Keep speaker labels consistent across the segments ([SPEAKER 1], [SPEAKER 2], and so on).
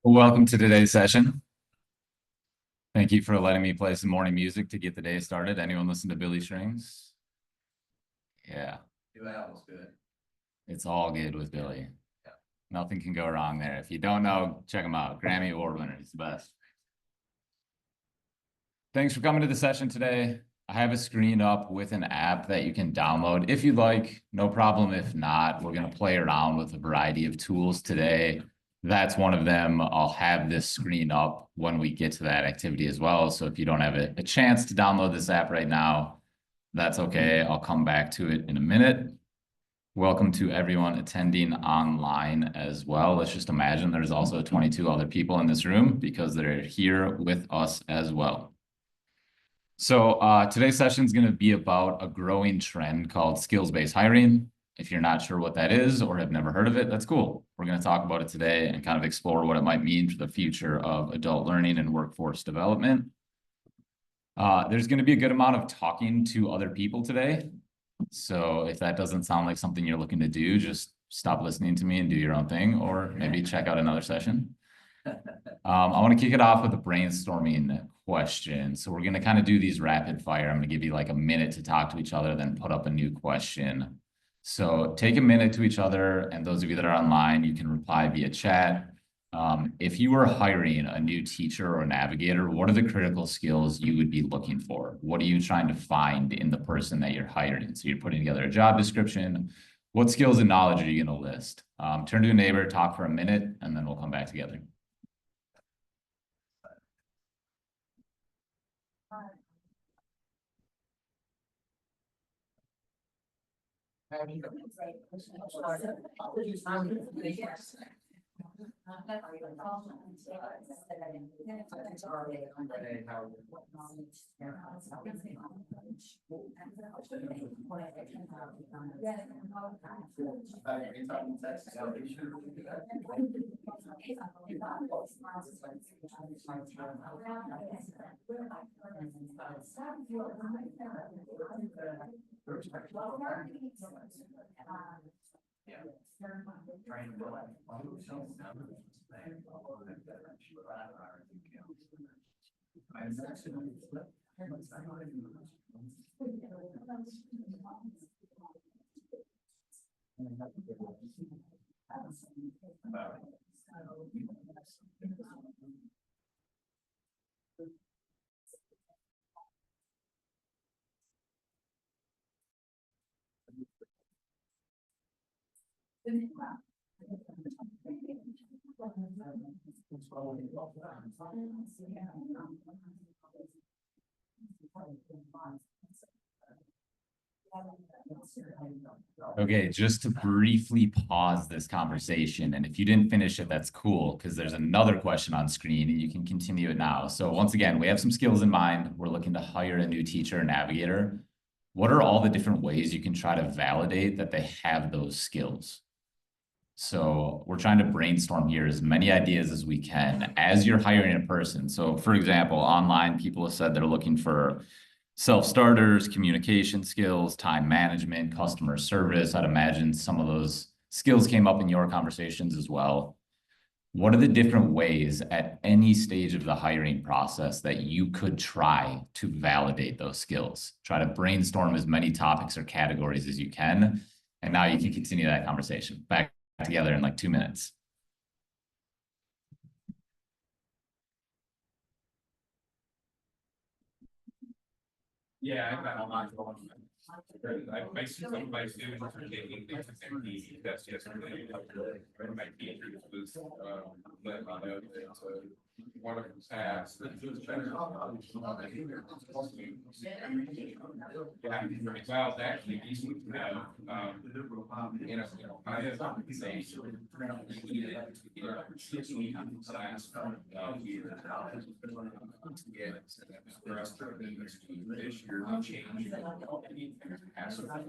[SPEAKER 1] Welcome to today's session. Thank you for letting me play some morning music to get the day started. Anyone listen to Billy Strings? Yeah.
[SPEAKER 2] That was good.
[SPEAKER 1] It's all good with Billy. Yeah. Nothing can go wrong there. If you don't know, check him out. Grammy Award winner. He's the best. Thanks for coming to the session today. I have a screen up with an app that you can download if you'd like. No problem if not. We're going to play around with a variety of tools today. That's one of them. I'll have this screen up when we get to that activity as well. So if you don't have a chance to download this app right now, that's okay. I'll come back to it in a minute. Welcome to everyone attending online as well. Let's just imagine there's also 22 other people in this room because they're here with us as well. So today's session is going to be about a growing trend called skills-based hiring. If you're not sure what that is or have never heard of it, that's cool. We're going to talk about it today and kind of explore what it might mean for the future of adult learning and workforce development. There's going to be a good amount of talking to other people today. So if that doesn't sound like something you're looking to do, just stop listening to me and do your own thing, or maybe check out another session. I want to kick it off with a brainstorming question. So we're going to kind of do these rapid fire. I'm going to give you like a minute to talk to each other, then put up a new question. So take a minute to each other, and those of you that are online, you can reply via chat. If you were hiring a new teacher or navigator, what are the critical skills you would be looking for? What are you trying to find in the person that you're hiring? So you're putting together a job description. What skills and knowledge are you going to list? Turn to a neighbor, talk for a minute, and then we'll come back together. Okay, just to briefly pause this conversation, and if you didn't finish it, that's cool, because there's another question on screen, and you can continue it now. So once again, we have some skills in mind. We're looking to hire a new teacher or navigator. What are all the different ways you can try to validate that they have those skills? So we're trying to brainstorm here as many ideas as we can as you're hiring a person. So for example, online, people have said they're looking for self-starters, communication skills, time management, customer service. I'd imagine some of those skills came up in your conversations as well. What are the different ways at any stage of the hiring process that you could try to validate those skills? Try to brainstorm as many topics or categories as you can. And now you can continue that conversation. Back together in like 2 minutes.
[SPEAKER 2] Yeah, I've got a lot going on. I see some of my students are taking the Attendees test yesterday. My teacher was let me know that one of them passed. Yeah, well, it's actually decent to have, I have to say, this year, change. Yeah, so that's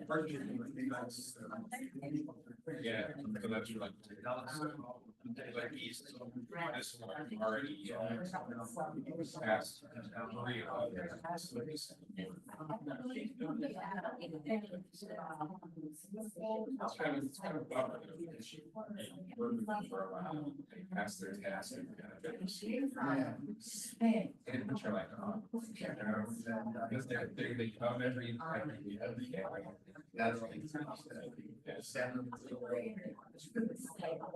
[SPEAKER 2] like Like he's this one already passed 3 of it's kind of bummer. Pass their task and you're like, oh, because they come every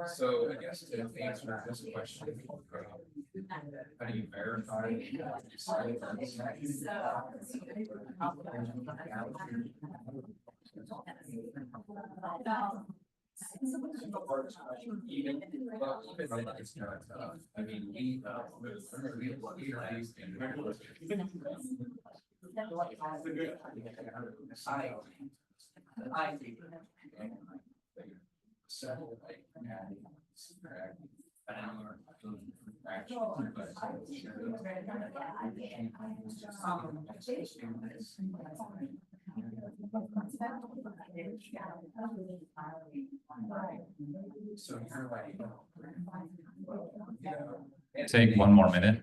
[SPEAKER 2] so I guess to answer this question, how do you verify? Even it's kind of tough. I mean, we so you're like,
[SPEAKER 1] Take one more minute.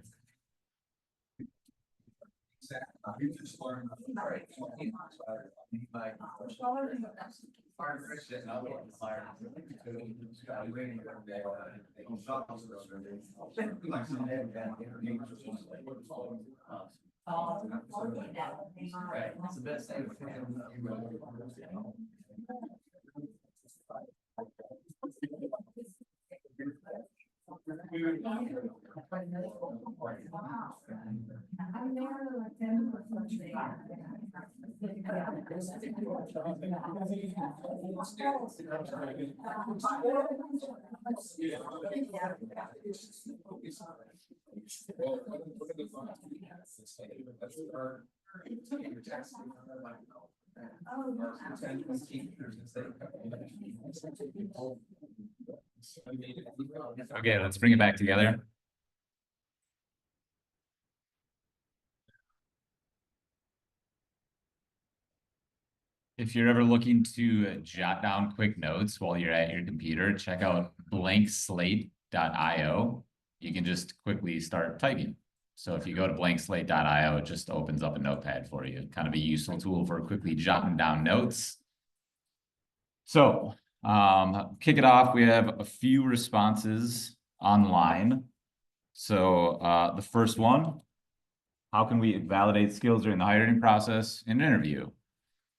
[SPEAKER 1] Okay, let's bring it back together. If you're ever looking to jot down quick notes while you're at your computer, check out blankslate.io. You can just quickly start typing. So if you go to blankslate.io, it just opens up a notepad for you. Kind of a useful tool for quickly jotting down notes. So kick it off. We have a few responses online. So the first one, how can we validate skills during the hiring process in an interview?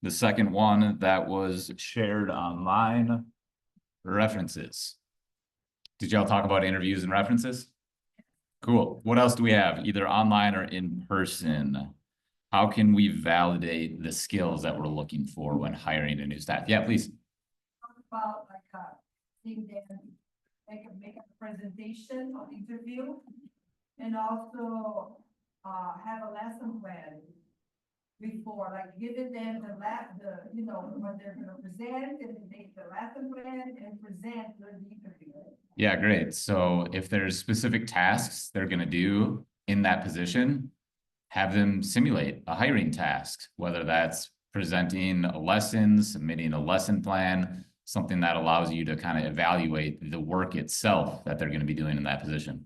[SPEAKER 1] The second one that was shared online, references. Did y'all talk about interviews and references? Cool. What else do we have, either online or in person? How can we validate the skills that we're looking for when hiring a new staff? Yeah, please.
[SPEAKER 3] Talk about seeing them, they can make a presentation or interview, and also have a lesson plan before, like giving them what they're gonna present, and make the lesson plan and present the interview.
[SPEAKER 1] Yeah, great. So if there's specific tasks they're gonna do in that position, have them simulate a hiring task, whether that's presenting a lesson, submitting a lesson plan, something that allows you to kind of evaluate the work itself that they're going to be doing in that position.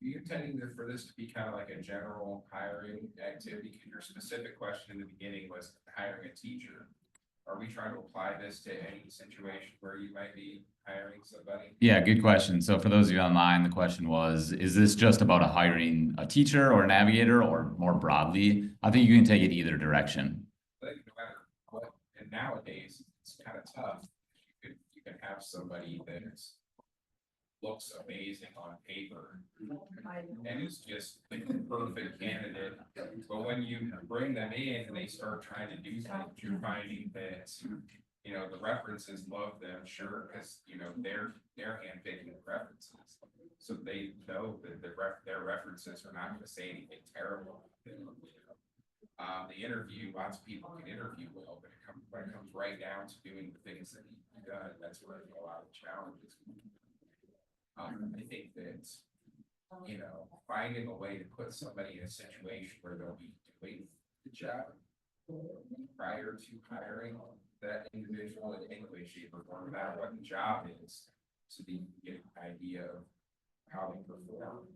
[SPEAKER 2] Are you intending for this to be kind of like a general hiring activity? Because your specific question in the beginning was hiring a teacher. Are we trying to apply this to any situation where you might be hiring somebody?
[SPEAKER 1] Yeah, good question. So for those of you online, the question was, is this just about hiring a teacher or a navigator, or more broadly? I think you can take it either direction.
[SPEAKER 2] But no matter what, and nowadays it's kind of tough. You can have somebody that looks amazing on paper and is just the perfect candidate, but when you bring them in and they start trying to do things, you're finding that the references love them, sure, because they're handpicking the references, so they know that their references are not going to say anything terrible. The interview, lots of people can interview well, but when it comes right down to doing the things that you've done, that's where a lot of the challenges. I think that, finding a way to put somebody in a situation where they'll be doing the job prior to hiring that individual in any way, shape, or form, no matter what the job is, so that you can get an idea of how they perform.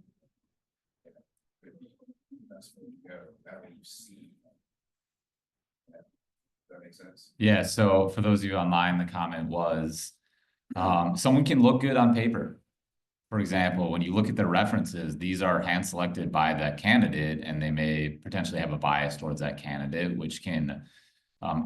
[SPEAKER 2] Could be the best way to go, that way you see. Does that make sense?
[SPEAKER 1] Yeah, so for those of you online, the comment was, someone can look good on paper. For example, when you look at their references, these are hand selected by that candidate, and they may potentially have a bias towards that candidate, which can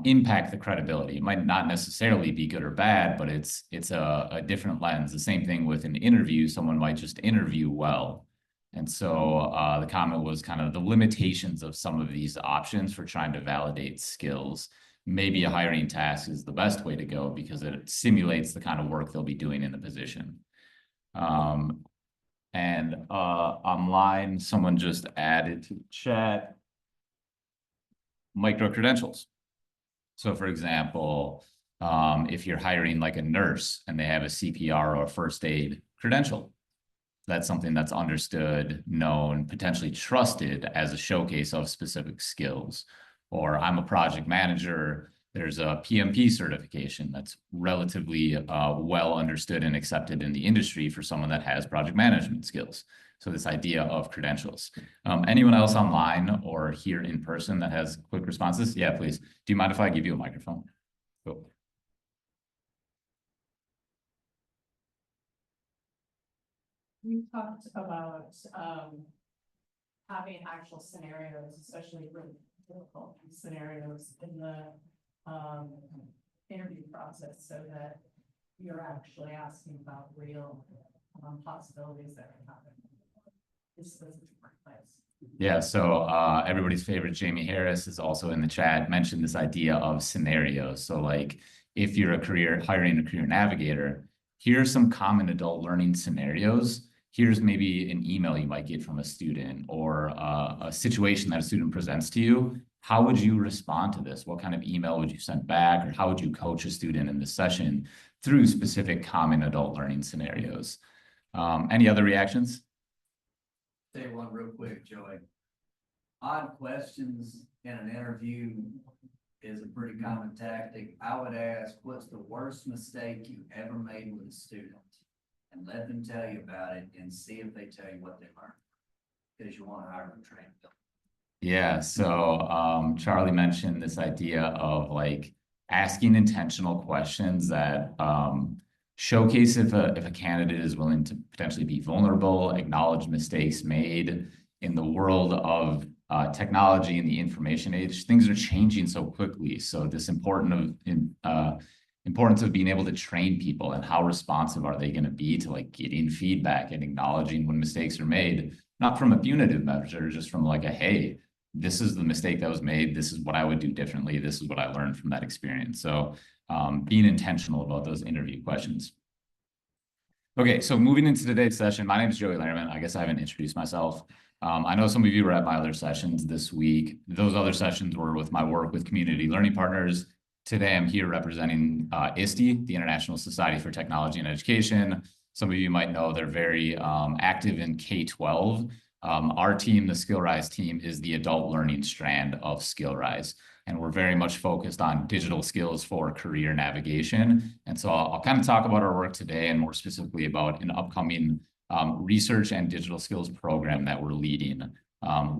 [SPEAKER 1] impact the credibility. It might not necessarily be good or bad, but it's a different lens. The same thing with an interview, someone might just interview well. And so the comment was kind of the limitations of some of these options for trying to validate skills. Maybe a hiring task is the best way to go because it simulates the kind of work they'll be doing in the position. Online, someone just added to the chat micro credentials. So for example, if you're hiring like a nurse and they have a CPR or a first aid credential, that's something that's understood, known, potentially trusted as a showcase of specific skills. Or I'm a project manager, there's a PMP certification that's relatively well understood and accepted in the industry for someone that has project management skills. So this idea of credentials. Anyone else online or here in person that has quick responses? Yeah, please. Do you mind if I give you a microphone? Cool.
[SPEAKER 4] We talked about having actual scenarios, especially for difficult scenarios in the interview process, so that you're actually asking about real possibilities that can happen. This is a different place.
[SPEAKER 1] Yeah, so everybody's favorite Jamie Harris is also in the chat, mentioned this idea of scenarios. So like if you're hiring a career navigator, here's some common adult learning scenarios. Here's maybe an email you might get from a student or a situation that a student presents to you. How would you respond to this? What kind of email would you send back? Or how would you coach a student in this session through specific common adult learning scenarios? Any other reactions?
[SPEAKER 5] Say one real quick, Joey. Odd questions in an interview is a pretty common tactic. I would ask, what's the worst mistake you ever made with a student? And let them tell you about it and see if they tell you what they learned. Because you want to hire them trained.
[SPEAKER 1] Yeah, so Charlie mentioned this idea of like asking intentional questions that showcase if a candidate is willing to potentially be vulnerable, acknowledge mistakes made. In the world of technology and the information age, things are changing so quickly. So this importance of being able to train people and how responsive are they going to be to like getting feedback and acknowledging when mistakes are made, not from a punitive measure, just from like a, hey, this is the mistake that was made. This is what I would do differently. This is what I learned from that experience. So being intentional about those interview questions. Okay, so moving into today's session, my name is Joey Lehrman. I guess I haven't introduced myself. I know some of you were at my other sessions this week. Those other sessions were with my work with community learning partners. Today, I'm here representing ISTE, the International Society for Technology and Education. Some of you might know they're very active in K-12. Our team, the SkillRise team, is the adult learning strand of SkillRise. And we're very much focused on digital skills for career navigation. And so I'll kind of talk about our work today and more specifically about an upcoming research and digital skills program that we're leading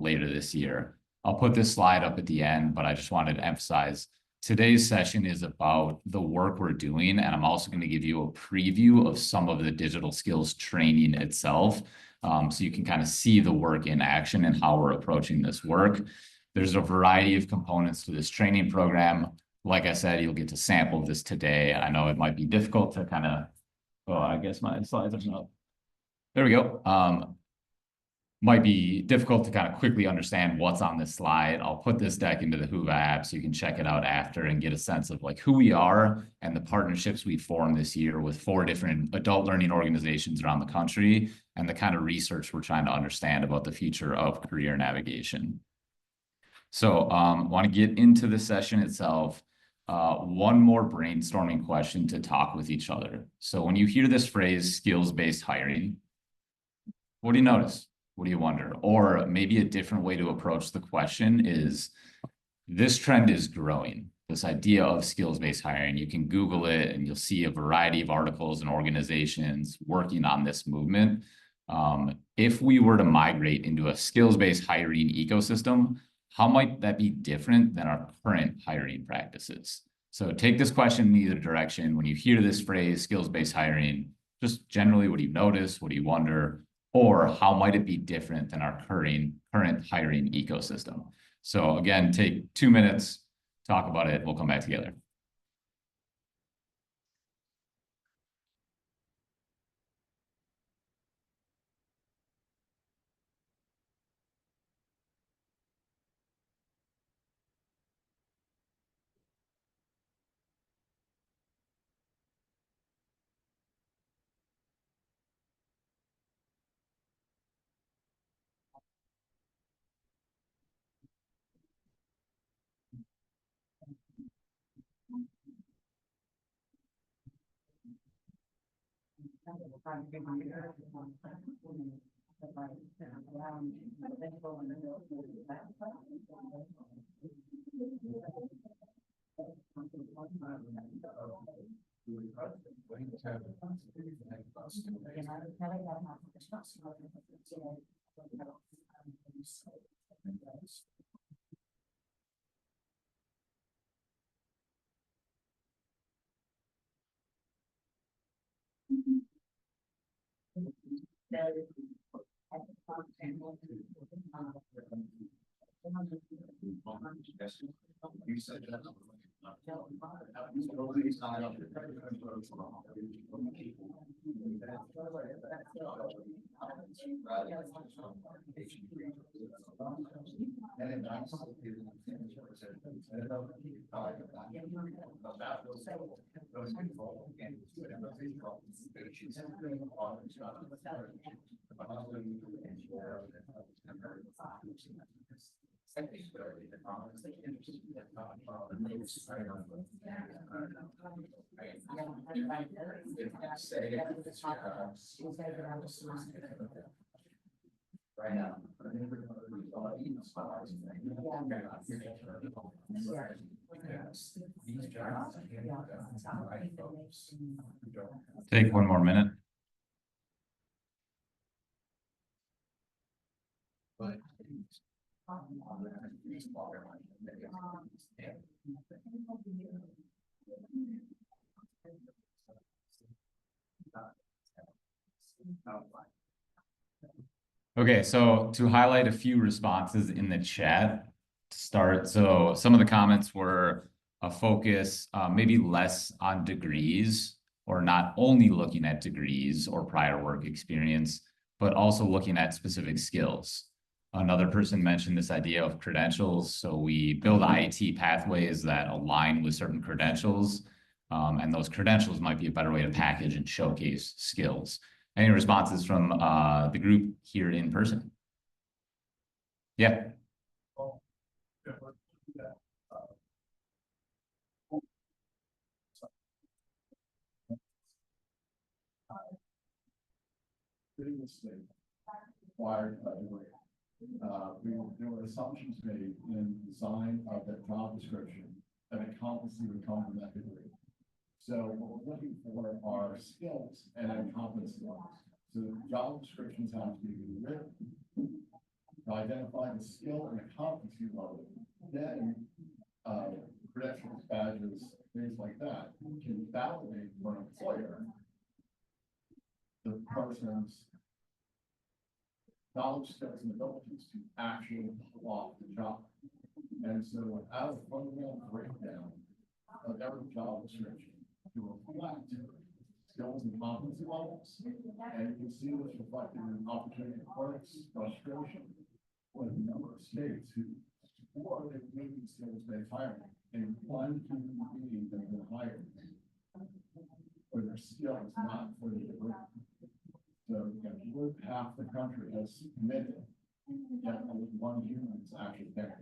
[SPEAKER 1] later this year. I'll put this slide up at the end, but I just wanted to emphasize today's session is about the work we're doing. And I'm also going to give you a preview of some of the digital skills training itself. So you can kind of see the work in action and how we're approaching this work. There's a variety of components to this training program. Like I said, you'll get to sample this today. I know it might be difficult to kind of, oh, I guess my slides are not. There we go. Might be difficult to kind of quickly understand what's on this slide. I'll put this deck into the Whova app so you can check it out after and get a sense of like who we are and the partnerships we formed this year with 4 different adult learning organizations around the country and the kind of research we're trying to understand about the future of career navigation. So want to get into the session itself. One more brainstorming question to talk with each other. So when you hear this phrase, skills-based hiring, what do you notice? What do you wonder? Or maybe a different way to approach the question is, this trend is growing. this idea of skills-based hiring. You can Google it and you'll see a variety of articles and organizations working on this movement. If we were to migrate into a skills-based hiring ecosystem, how might that be different than our current hiring practices? So take this question in either direction. When you hear this phrase, skills-based hiring, just generally, what do you notice? What do you wonder? Or how might it be different than our current hiring ecosystem? So again, take 2 minutes, talk about it. We'll come back together. Take 1 more minute. Okay, so to highlight a few responses in the chat to start. So some of the comments were a focus, maybe less on degrees, or not only looking at degrees or prior work experience, but also looking at specific skills. Another person mentioned this idea of credentials. So we build IT pathways that align with certain credentials, and those credentials might be a better way to package and showcase skills. Any responses from the group here in person? Yeah.
[SPEAKER 6] There were assumptions made in design of that job description that a competency would come from that degree. So what we're looking for are skills and then competency levels. So job descriptions have to be written to identify the skill and the competency level. Then credentials, badges, things like that can validate for an employer the person's knowledge, skills, and abilities to actually pull off the job. And so without a fundamental breakdown of every job description to reflect skills and competency levels, and you can see this reflected in opportunity clerks, frustration with a number of states who support making skills-based hiring and one human being that been hired for their skills, not for the degree. So half the country has committed, yet only one human is actually there.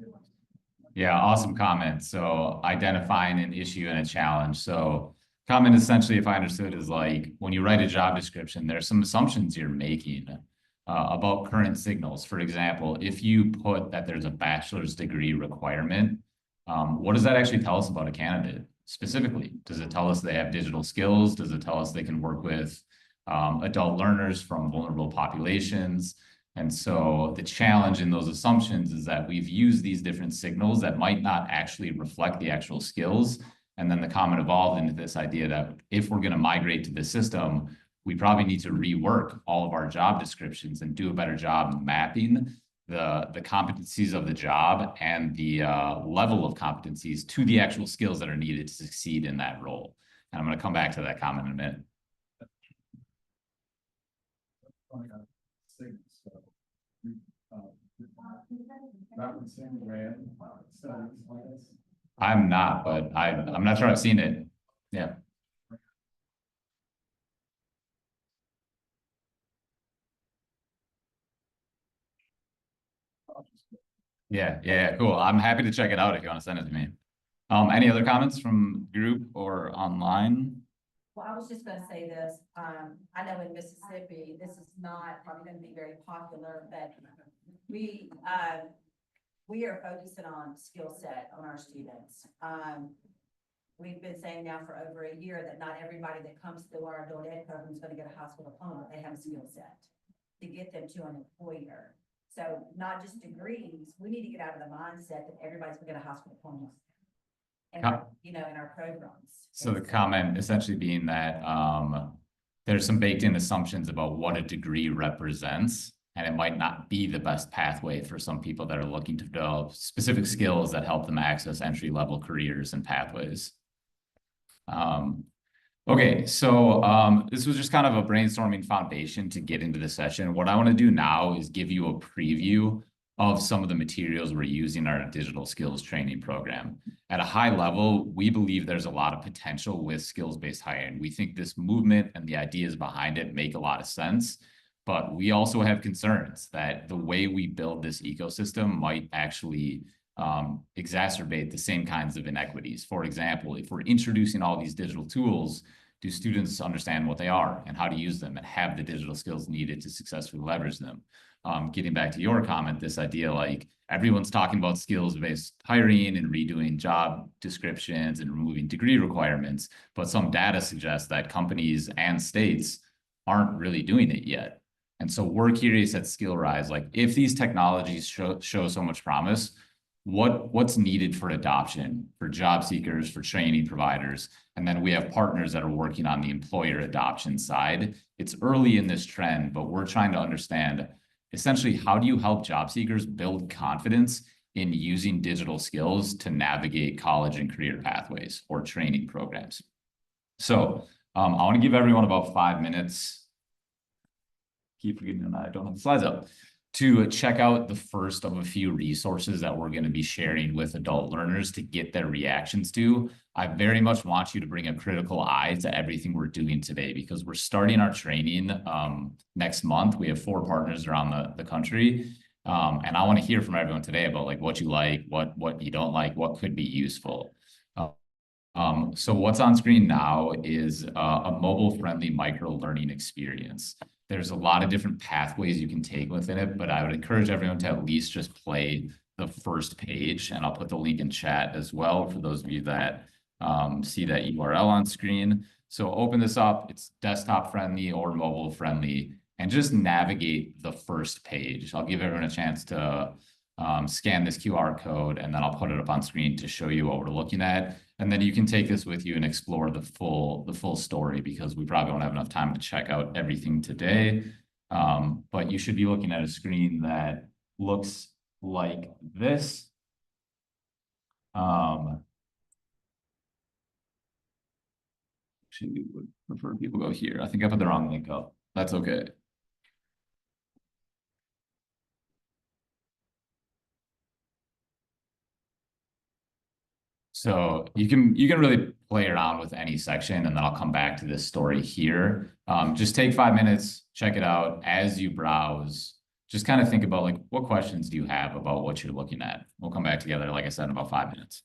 [SPEAKER 1] Yeah, awesome comment. So identifying an issue and a challenge. So comment essentially, if I understood, is like when you write a job description, there's some assumptions you're making about current signals. For example, if you put that there's a bachelor's degree requirement, What does that actually tell us about a candidate specifically? Does it tell us they have digital skills? Does it tell us they can work with adult learners from vulnerable populations? And so the challenge in those assumptions is that we've used these different signals that might not actually reflect the actual skills. And then the comment evolved into this idea that if we're going to migrate to this system, we probably need to rework all of our job descriptions and do a better job mapping the competencies of the job and the level of competencies to the actual skills that are needed to succeed in that role. And I'm going to come back to that comment in a minute. I'm not, but I'm not sure I've seen it. Yeah. Yeah, cool. I'm happy to check it out if you want to send it to me. Any other comments from group or online?
[SPEAKER 7] Well, I was just gonna say this, I know in Mississippi, this is not probably gonna be very popular, but we are focusing on skill set on our students. We've been saying now for over a year that not everybody that comes through our adult ed program is gonna get a high school diploma, they have a skill set to get them to an employer. So not just degrees, we need to get out of the mindset that everybody's gonna get a high school diploma. And, you know, in our programs.
[SPEAKER 1] So the comment essentially being that there's some baked in assumptions about what a degree represents, and it might not be the best pathway for some people that are looking to develop specific skills that help them access entry-level careers and pathways. Okay, so this was just kind of a brainstorming foundation to get into the session. What I want to do now is give you a preview of some of the materials we're using in our digital skills training program. At a high level, we believe there's a lot of potential with skills-based hiring. We think this movement and the ideas behind it make a lot of sense, but we also have concerns that the way we build this ecosystem might actually exacerbate the same kinds of inequities. For example, if we're introducing all these digital tools, do students understand what they are and how to use them and have the digital skills needed to successfully leverage them? Getting back to your comment, this idea like everyone's talking about skills-based hiring and redoing job descriptions and removing degree requirements, but some data suggests that companies and states aren't really doing it yet. And so we're curious at SkillRise, like if these technologies show so much promise, what's needed for adoption for job seekers, for training providers, and then we have partners that are working on the employer adoption side. It's early in this trend, but we're trying to understand essentially how do you help job seekers build confidence in using digital skills to navigate college and career pathways or training programs. So I want to give everyone about 5 minutes. Keep forgetting that I don't have the slides up. To check out the first of a few resources that we're going to be sharing with adult learners to get their reactions to. I very much want you to bring a critical eye to everything we're doing today because we're starting our training next month. We have 4 partners around the country. And I want to hear from everyone today about like what you like, what you don't like, what could be useful. So what's on screen now is a mobile-friendly micro-learning experience. There's a lot of different pathways you can take within it, but I would encourage everyone to at least just play the first page, and I'll put the link in chat as well for those of you that see that URL on screen. So open this up, it's desktop friendly or mobile friendly, and just navigate the first page. I'll give everyone a chance to scan this QR code, and then I'll put it up on screen to show you what we're looking at. And then you can take this with you and explore the full story because we probably won't have enough time to check out everything today. But you should be looking at a screen that looks like this. Actually, we would prefer people go here. I think I put the wrong link up. That's okay. So you can really play around with any section, and then I'll come back to this story here. Just take 5 minutes, check it out as you browse. Just kind of think about like what questions do you have about what you're looking at. We'll come back together, like I said, in about 5 minutes.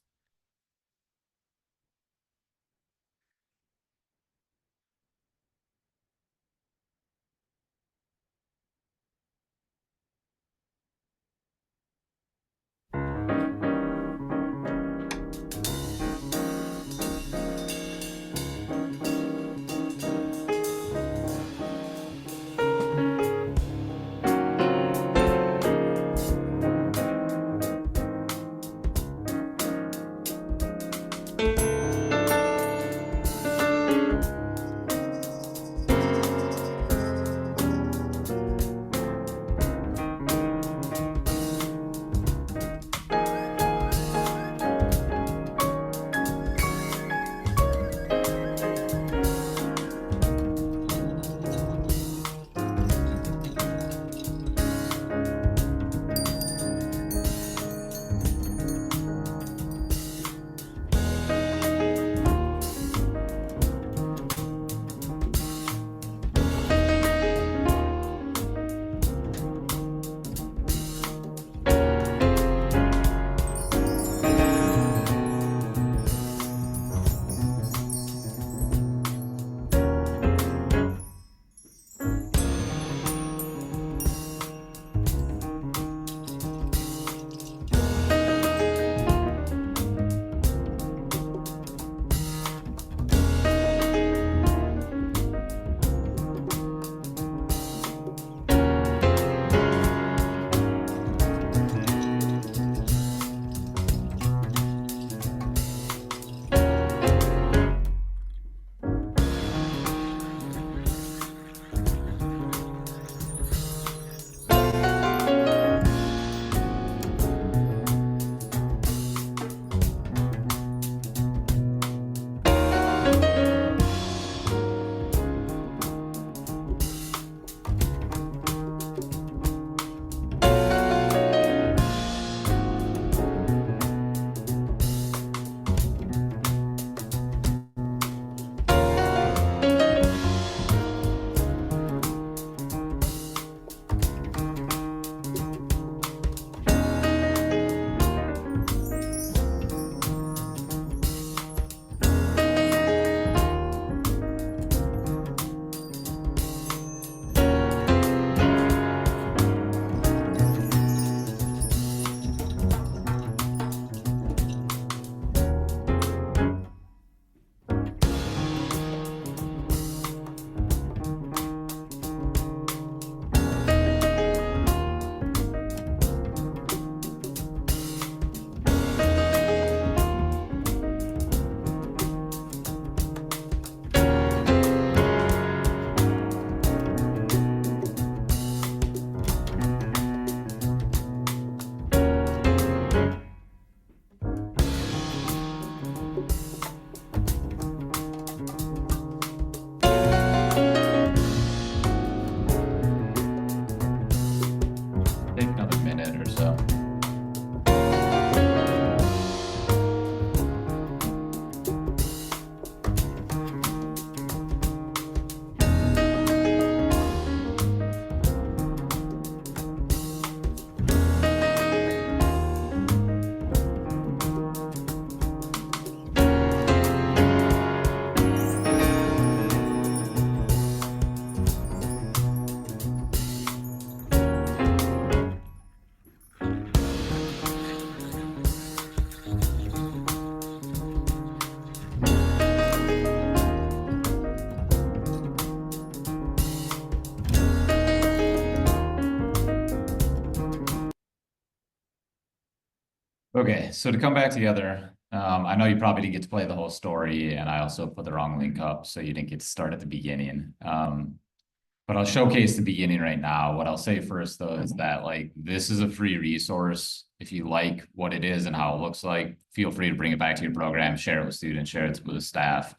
[SPEAKER 1] Okay, so to come back together, I know you probably didn't get to play the whole story, and I also put the wrong link up, so you didn't get to start at the beginning. But I'll showcase the beginning right now. What I'll say first, though, is that like this is a free resource. If you like what it is and how it looks like, feel free to bring it back to your program, share it with students, share it with staff.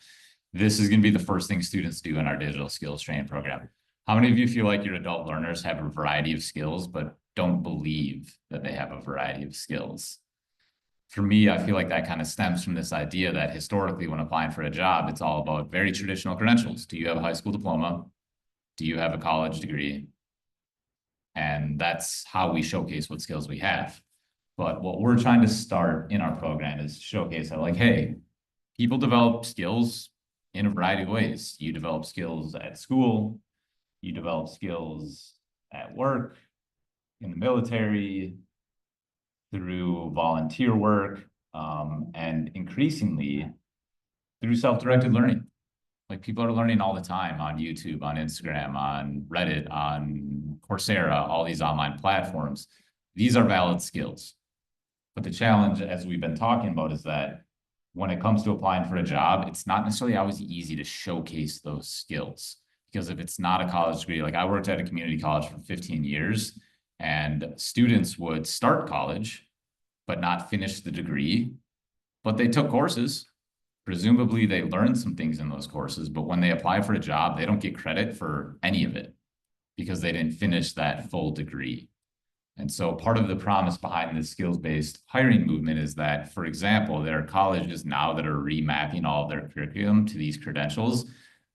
[SPEAKER 1] This is going to be the first thing students do in our digital skills training program. How many of you feel like your adult learners have a variety of skills, but don't believe that they have a variety of skills? For me, I feel like that kind of stems from this idea that historically, when applying for a job, it's all about very traditional credentials. Do you have a high school diploma? Do you have a college degree? And that's how we showcase what skills we have. But what we're trying to start in our program is showcase that, like, hey, people develop skills in a variety of ways. You develop skills at school, you develop skills at work, in the military, through volunteer work, and increasingly through self-directed learning. Like people are learning all the time on YouTube, on Instagram, on Reddit, on Coursera, all these online platforms. These are valid skills. But the challenge, as we've been talking about, is that when it comes to applying for a job, it's not necessarily always easy to showcase those skills. Because if it's not a college degree, like I worked at a community college for 15 years, and students would start college, but not finish the degree, but they took courses. Presumably they learned some things in those courses, but when they apply for a job, they don't get credit for any of it because they didn't finish that full degree. And so part of the promise behind this skills-based hiring movement is that, for example, there are colleges now that are remapping all of their curriculum to these credentials.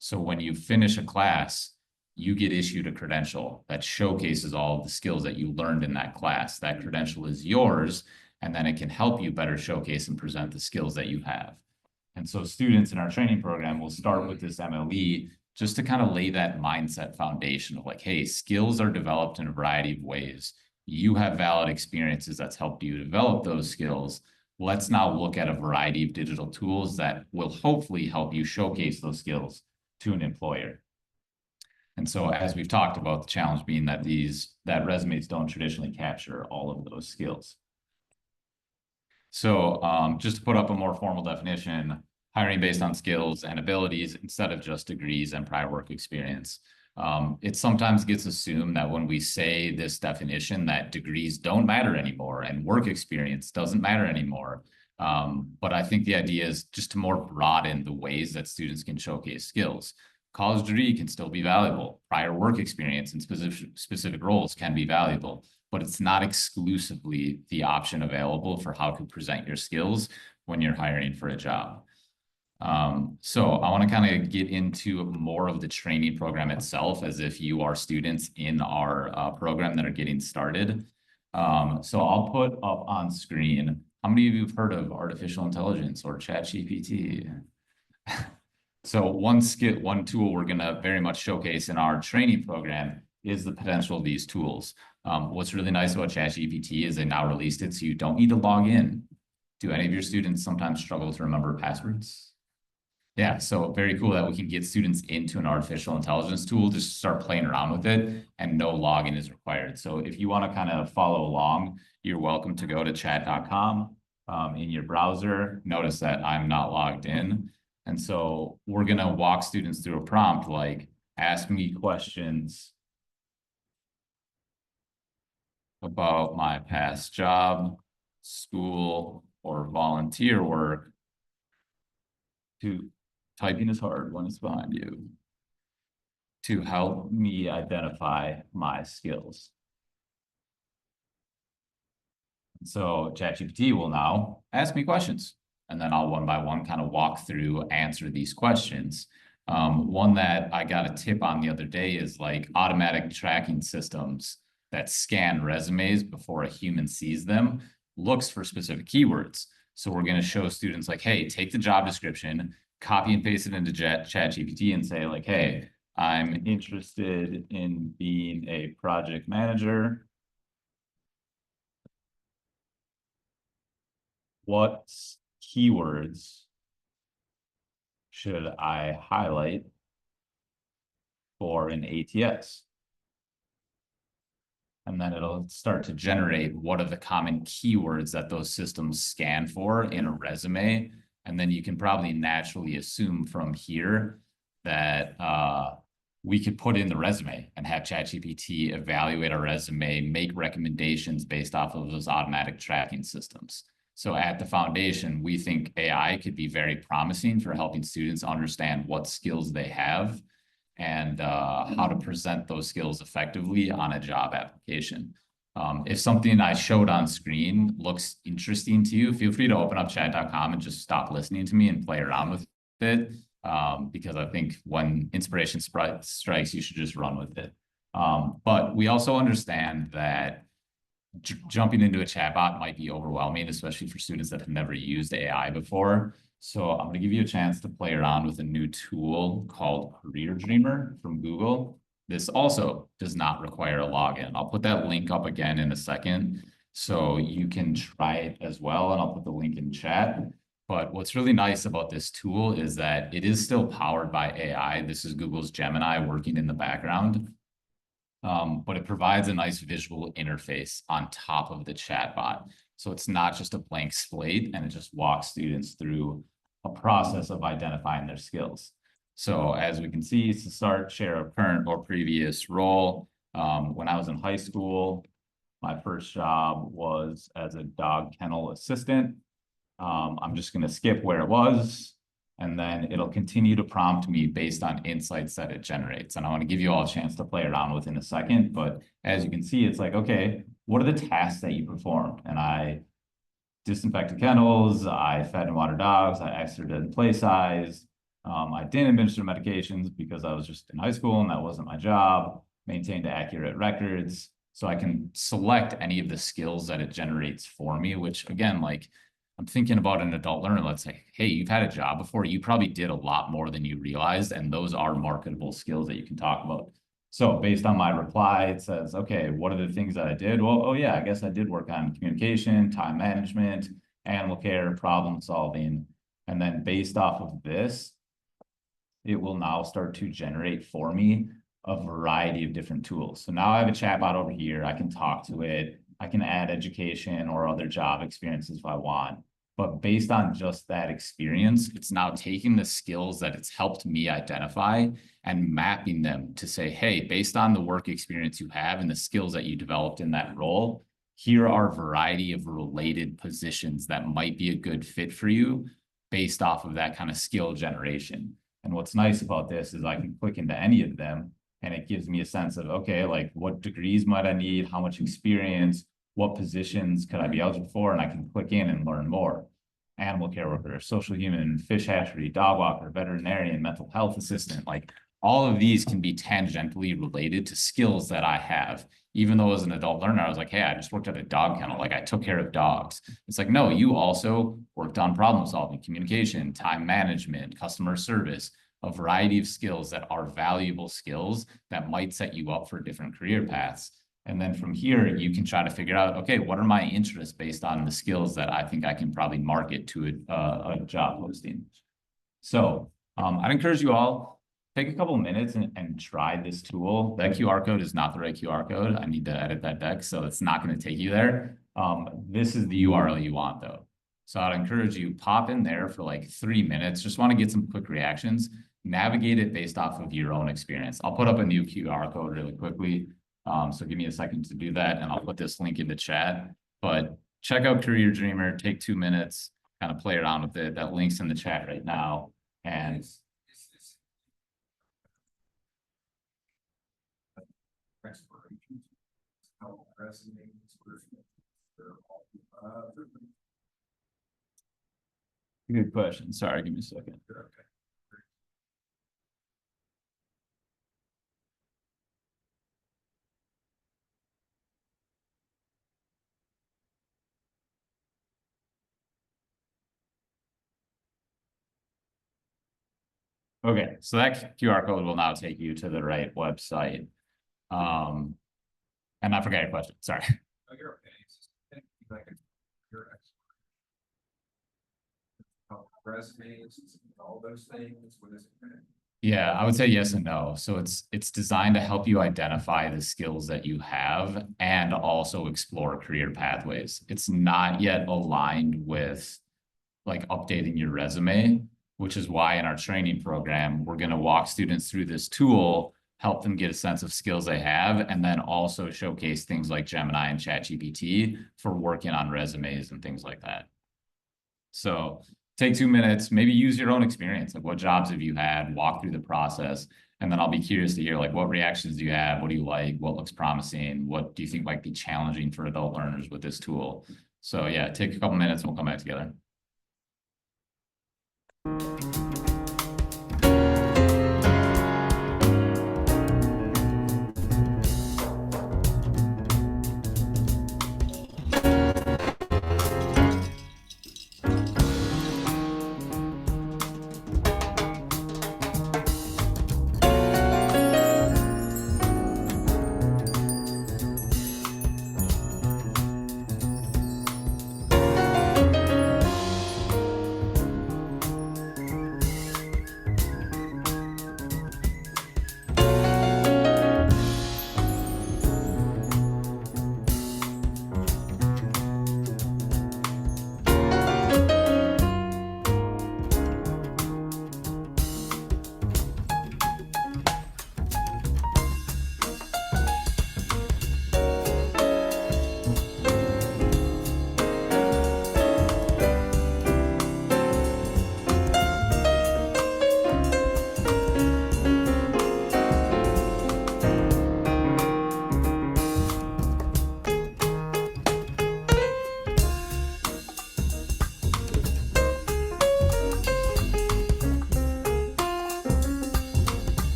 [SPEAKER 1] So when you finish a class, you get issued a credential that showcases all of the skills that you learned in that class. That credential is yours, and then it can help you better showcase and present the skills that you have. And so students in our training program will start with this MLE just to kind of lay that mindset foundation of like, hey, skills are developed in a variety of ways. You have valid experiences that's helped you develop those skills. Let's now look at a variety of digital tools that will hopefully help you showcase those skills to an employer. And so as we've talked about, the challenge being that that resumes don't traditionally capture all of those skills. So just to put up a more formal definition, hiring based on skills and abilities instead of just degrees and prior work experience. It sometimes gets assumed that when we say this definition that degrees don't matter anymore and work experience doesn't matter anymore. But I think the idea is just to more broaden the ways that students can showcase skills. College degree can still be valuable. Prior work experience in specific roles can be valuable, but it's not exclusively the option available for how to present your skills when you're hiring for a job. So I want to kind of get into more of the training program itself as if you are students in our program that are getting started. So I'll put up on screen, how many of you have heard of artificial intelligence or ChatGPT? So one tool we're going to very much showcase in our training program is the potential of these tools. What's really nice about ChatGPT is they now released it so you don't need to log in. Do any of your students sometimes struggle to remember passwords? Yeah, so very cool that we can get students into an artificial intelligence tool, just start playing around with it, and no login is required. So if you want to kind of follow along, you're welcome to go to chat.com in your browser. Notice that I'm not logged in. And so we're going to walk students through a prompt like, ask me questions about my past job, school, or volunteer work. Typing is hard when it's behind you, to help me identify my skills. So ChatGPT will now ask me questions, and then I'll one by one kind of walk through, answer these questions. One that I got a tip on the other day is like automatic tracking systems that scan resumes before a human sees them, looks for specific keywords. So we're going to show students like, hey, take the job description, copy and paste it into ChatGPT and say like, hey, I'm interested in being a project manager. What keywords should I highlight for an ATS? And then it'll start to generate what are the common keywords that those systems scan for in a resume. And then you can probably naturally assume from here that we could put in the resume and have ChatGPT evaluate our resume, make recommendations based off of those automatic tracking systems. So at the foundation, we think AI could be very promising for helping students understand what skills they have and how to present those skills effectively on a job application. If something I showed on screen looks interesting to you, feel free to open up chat.com and just stop listening to me and play around with it. Because I think when inspiration strikes, you should just run with it. But we also understand that jumping into a chatbot might be overwhelming, especially for students that have never used AI before. So I'm going to give you a chance to play around with a new tool called Career Dreamer from Google. This also does not require a login. I'll put that link up again in a second so you can try it as well, and I'll put the link in chat. But what's really nice about this tool is that it is still powered by AI. This is Google's Gemini working in the background. But it provides a nice visual interface on top of the chatbot. So it's not just a blank slate, and it just walks students through a process of identifying their skills. So as we can see, to start, share a current or previous role. When I was in high school, my first job was as a dog kennel assistant. I'm just going to skip where it was, and then it'll continue to prompt me based on insights that it generates. And I want to give you all a chance to play around with in a second. But as you can see, it's like, okay, what are the tasks that you performed? And I disinfected kennels, I fed and watered dogs, I exited and play sized. I didn't administer medications because I was just in high school and that wasn't my job, maintained accurate records. So I can select any of the skills that it generates for me, which again, like, I'm thinking about an adult learner, let's say, hey, you've had a job before, you probably did a lot more than you realized, and those are marketable skills that you can talk about. So based on my reply, it says, okay, what are the things that I did? Well, oh yeah, I guess I did work on communication, time management, animal care, problem solving. And then based off of this, it will now start to generate for me a variety of different tools. So now I have a chatbot over here. I can talk to it. I can add education or other job experiences if I want. But based on just that experience, it's now taking the skills that it's helped me identify and mapping them to say, hey, based on the work experience you have and the skills that you developed in that role, here are a variety of related positions that might be a good fit for you based off of that kind of skill generation. And what's nice about this is I can click into any of them and it gives me a sense of, okay, like what degrees might I need, how much experience, what positions could I be eligible for? And I can click in and learn more. Animal care worker, social human, fish hatchery, dog walker, veterinarian, mental health assistant, like all of these can be tangentially related to skills that I have. Even though as an adult learner, I was like, hey, I just worked at a dog kennel, like I took care of dogs. It's like, no, you also worked on problem solving, communication, time management, customer service, a variety of skills that are valuable skills that might set you up for different career paths. And then from here, you can try to figure out, okay, what are my interests based on the skills that I think I can probably market to a job posting. So I'd encourage you all, take a couple of minutes and try this tool. That QR code is not the right QR code. I need to edit that deck, so it's not going to take you there. This is the URL you want though. So I'd encourage you, pop in there for like 3 minutes. Just want to get some quick reactions, navigate it based off of your own experience. I'll put up a new QR code really quickly. So give me a second to do that, and I'll put this link in the chat. But check out Career Dreamer, take 2 minutes, kind of play around with it. That link's in the chat right now. And good question. Sorry, give me a second. Okay, so that QR code will now take you to the right website. And I forgot your question. Sorry.
[SPEAKER 2] Oh, you're okay. You're expert. Resumes, all those things, what is it?
[SPEAKER 1] Yeah, I would say yes and no. So it's designed to help you identify the skills that you have and also explore career pathways. It's not yet aligned with like updating your resume, which is why in our training program, we're going to walk students through this tool, help them get a sense of skills they have, and then also showcase things like Gemini and ChatGPT for working on resumes and things like that. So take 2 minutes, maybe use your own experience. Like, what jobs have you had? Walk through the process. And then I'll be curious to hear, like, what reactions do you have? What do you like? What looks promising? What do you think might be challenging for adult learners with this tool? So yeah, take a couple minutes and we'll come back together.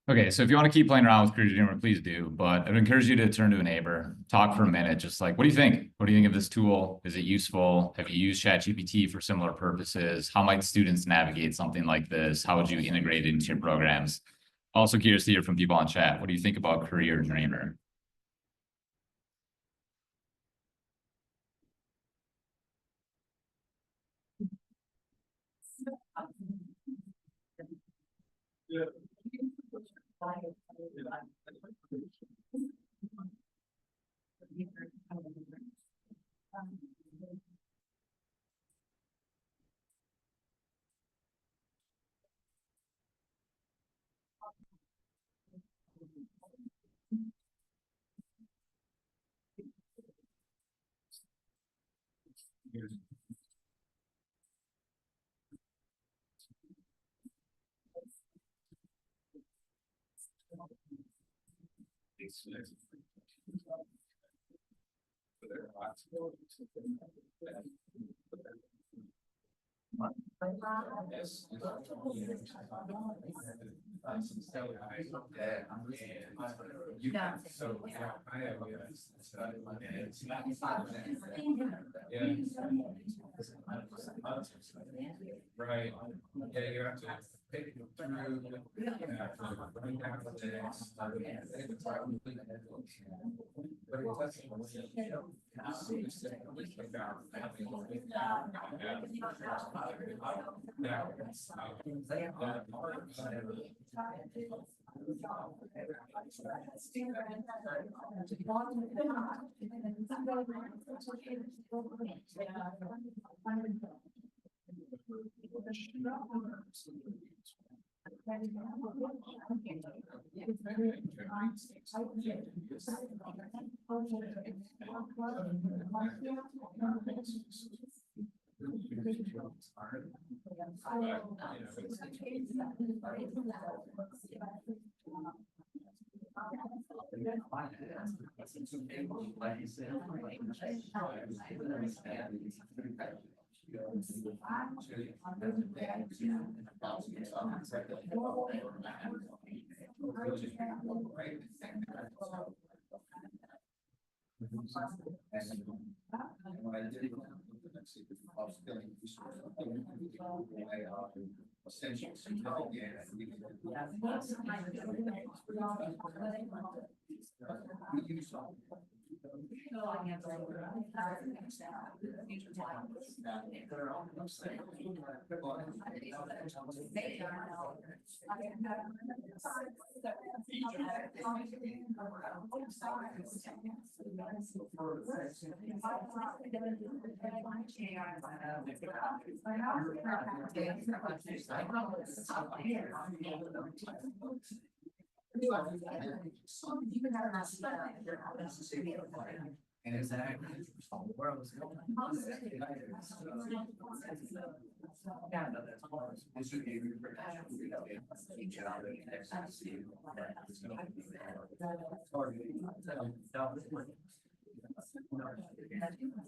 [SPEAKER 1] Okay, so if you want to keep playing around with Career Dreamer, please do. But I would encourage you to turn to a neighbor, talk for a minute, just like, what do you think? What do you think of this tool? Is it useful? Have you used ChatGPT for similar purposes? How might students navigate something like this? How would you integrate it into your programs? Also curious to hear from people on chat. What do you think about Career Dreamer?
[SPEAKER 2] Right, yeah, you have to pick through. Bring down the text. But it
[SPEAKER 5] Like you said. Exactly. Where I was going.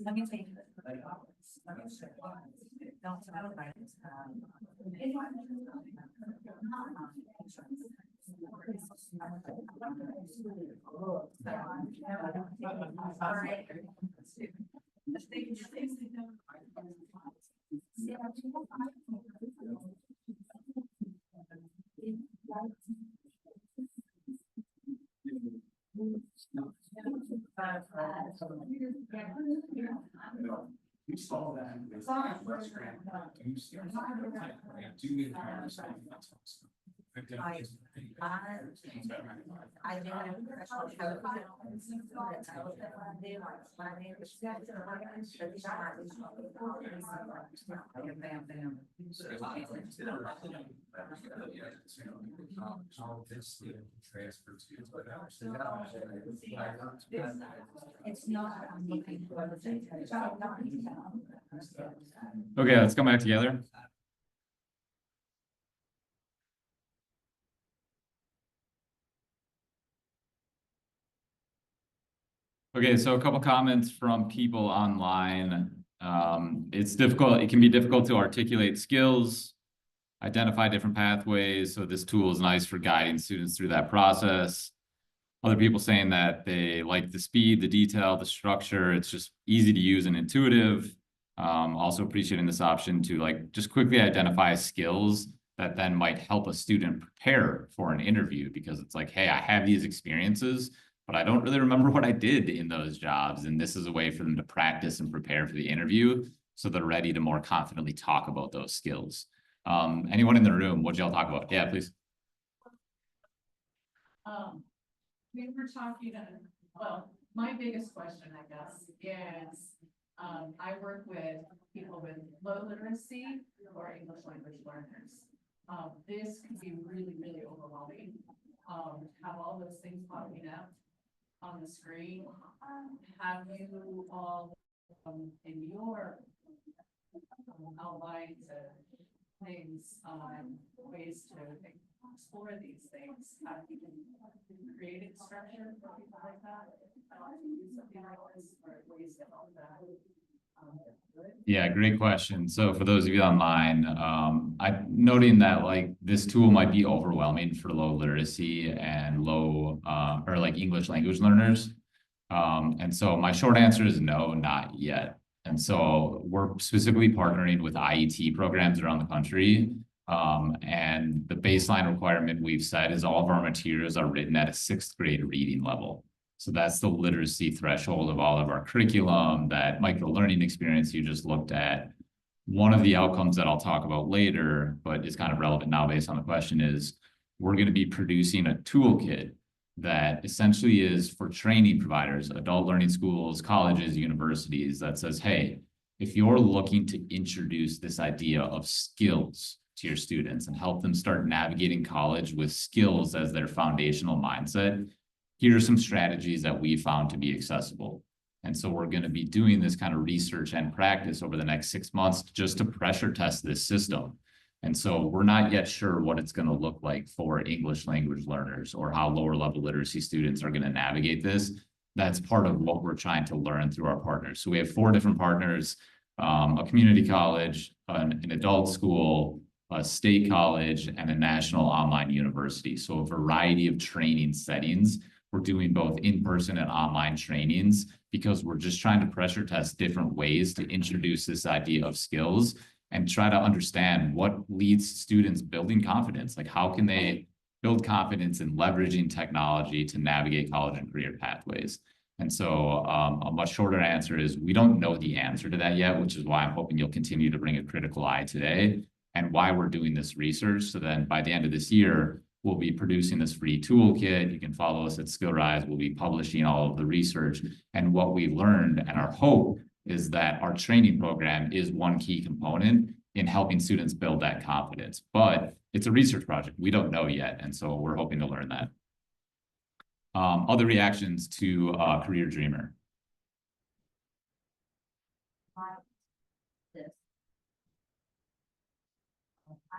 [SPEAKER 4] Let me take.
[SPEAKER 2] You saw that.
[SPEAKER 7] I do have professional code. It's not, I'm looking for the.
[SPEAKER 1] Okay, let's come back together. Okay, so a couple comments from people online. It's difficult, it can be difficult to articulate skills, identify different pathways, so this tool is nice for guiding students through that process. Other people saying that they like the speed, the detail, the structure, it's just easy to use and intuitive. Also appreciating this option to like just quickly identify skills that then might help a student prepare for an interview, because it's like, hey, I have these experiences, but I don't really remember what I did in those jobs. And this is a way for them to practice and prepare for the interview so they're ready to more confidently talk about those skills. Anyone in the room, what y'all talk about? Yeah, please.
[SPEAKER 4] We were talking, well, my biggest question, I guess, is, I work with people with low literacy or English language learners. This can be really, really overwhelming. Have all those things popping up on the screen. Have you all, in your outlines and things, ways to explore these things, how you can create a structure for people like that? Do something like this, or ways to help that.
[SPEAKER 1] Yeah, great question. So for those of you online, I'm noting that like this tool might be overwhelming for low literacy and low or like English language learners. And so my short answer is no, not yet. And so we're specifically partnering with IET programs around the country. And the baseline requirement we've set is all of our materials are written at a 6th grade reading level. So that's the literacy threshold of all of our curriculum, that micro learning experience you just looked at. One of the outcomes that I'll talk about later, but is kind of relevant now based on the question, is we're going to be producing a toolkit that essentially is for training providers, adult learning schools, colleges, universities, that says, hey, if you're looking to introduce this idea of skills to your students and help them start navigating college with skills as their foundational mindset, here are some strategies that we found to be accessible. And so we're going to be doing this kind of research and practice over the next 6 months just to pressure test this system. And so we're not yet sure what it's going to look like for English language learners or how lower level literacy students are going to navigate this. That's part of what we're trying to learn through our partners. So we have 4 different partners, a community college, an adult school, a state college, and a national online university. So a variety of training settings. We're doing both in-person and online trainings because we're just trying to pressure test different ways to introduce this idea of skills and try to understand what leads students building confidence. Like, how can they build confidence in leveraging technology to navigate college and career pathways? And so a much shorter answer is we don't know the answer to that yet, which is why I'm hoping you'll continue to bring a critical eye today and why we're doing this research. So then by the end of this year, we'll be producing this free toolkit. You can follow us at SkillRise. We'll be publishing all of the research and what we learned. And our hope is that our training program is one key component in helping students build that confidence. But it's a research project. We don't know yet. And so we're hoping to learn that. Other reactions to Career Dreamer?
[SPEAKER 7] This.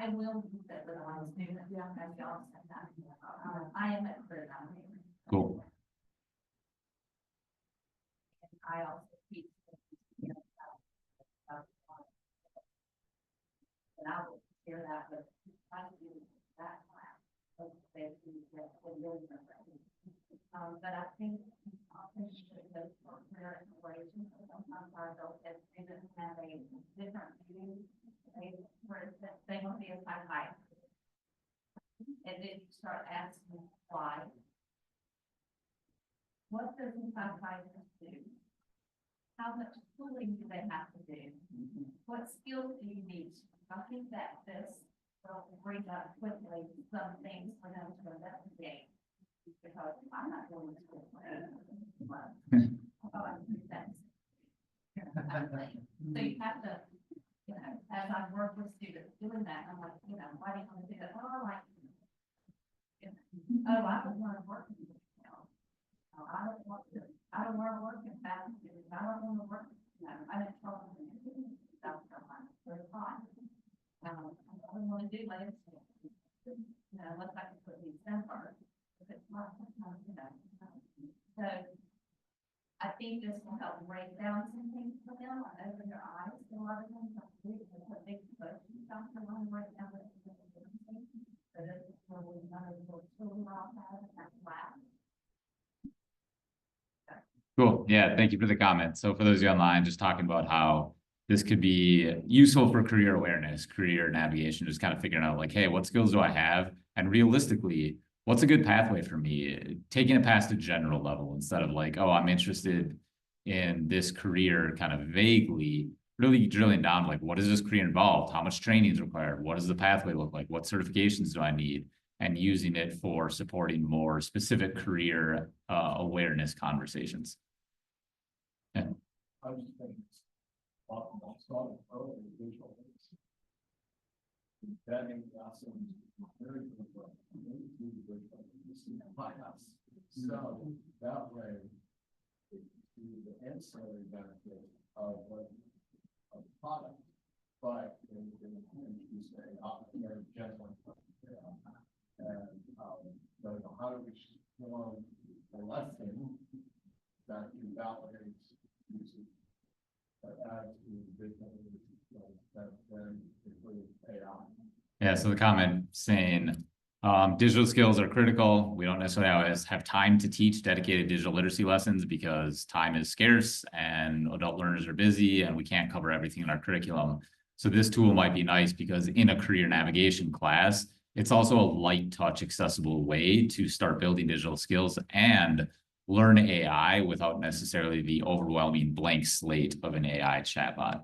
[SPEAKER 7] I will use it with my students, as y'all said that. I am at career navigator.
[SPEAKER 1] Cool.
[SPEAKER 7] And I also teach. And I will share that with, try to do that class. But I think often those career explorations, sometimes our adult students have a different view. For instance, they want to be a psychiatrist. And then you start asking why. What does a psychiatrist do? How much schooling do they have to do? What skills do you need? I think that this will bring up quickly some things for them to investigate. Because I'm not going to school. So you have to, you know, as I work with students doing that, I'm like, you know, why do you want to do that? Oh, I like, you know, oh, I don't want to work in this town. Oh, I don't want to work in fast food. I don't want to work, you know, I didn't tell them in South Carolina, very fine. I don't want to do landscape, you know, unless I can put these in first. If it's not, you know, so I think this will help break down some things for them and open their eyes to a lot of things. I think it's a big question, Dr. Long, right now. So this is where we know what children all have in that lab.
[SPEAKER 1] Cool. Yeah, thank you for the comment. So for those of you online, just talking about how this could be useful for career awareness, career navigation, just kind of figuring out like, hey, what skills do I have? And realistically, what's a good pathway for me? Taking it past a general level instead of like, oh, I'm interested in this career kind of vaguely, really drilling down like, what does this career involve? How much training is required? What does the pathway look like? What certifications do I need? And using it for supporting more specific career awareness conversations. Yeah.
[SPEAKER 6] I just think it's starting early visual. That makes awesome. Very good. So that way, the ancillary benefit of a product, but in you say, very gentle. And so how do we form a lesson that invalidates usage that adds to the visual that then includes AI?
[SPEAKER 1] Yeah, so the comment saying digital skills are critical. We don't necessarily always have time to teach dedicated digital literacy lessons because time is scarce and adult learners are busy and we can't cover everything in our curriculum. So this tool might be nice because in a career navigation class, it's also a light touch accessible way to start building digital skills and learn AI without necessarily the overwhelming blank slate of an AI chatbot.